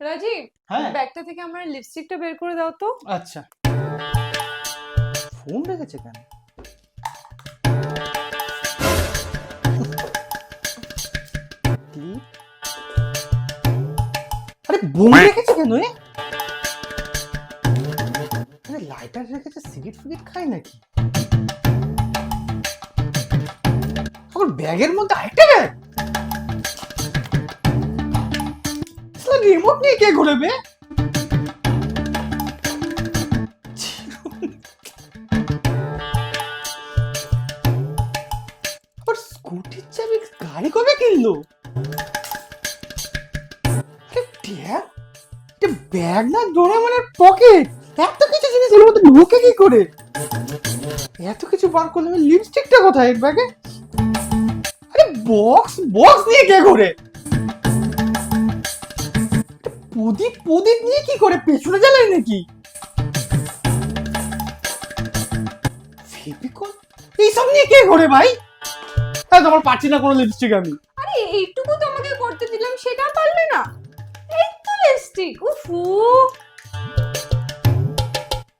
রাজীব, হ্যাঁ ব্যাগটা থেকে আমার লিপস্টিকটা বের করে দাও তো। আচ্ছা ফোন রেখেছে কেন? Clip? আরে বোম রেখেছে কেন এ? আরে লাইটার রেখেছে, সিগারেট ফিগারেট খায় নাকি? আবার ব্যাগের মধ্যে আরেকটা ব্যাগ, রিমোট নিয়ে কে ঘুরবে? আর স্কুটির চাবি গাড়ি কবে কিনলো? ব্যাগ না ডোরেমনের পকেট, এত কিছু জিনিস এর মধ্যে ঢুকে কি করে? এত কিছু বার করলে লিপস্টিকটা কোথায় ব্যাগে? আরে বক্স বক্স নিয়ে কে করে? প্রদীপ প্রদীপ নিয়ে কি করে, পেছনে জ্বালায় নাকি? ফেভিকল এইসব নিয়ে কে করে ভাই? হ্যাঁ তোমার পাচ্ছি না কোনো লিপস্টিক আমি। আরে এইটুকু তোমাকে করতে দিলাম, সেটা পারলে না? এই তো লিপস্টিক, উফু,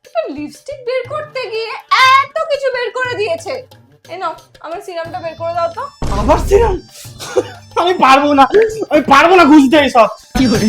এটা লিপস্টিক বের করতে গিয়ে এত কিছু বের করে দিয়েছে। এই নাও, আমার সিরামটা বের করে দাও তো। আবার সিরাম? আমি পারবো না, আমি পারবো না খুঁজতে এইসব। কি করে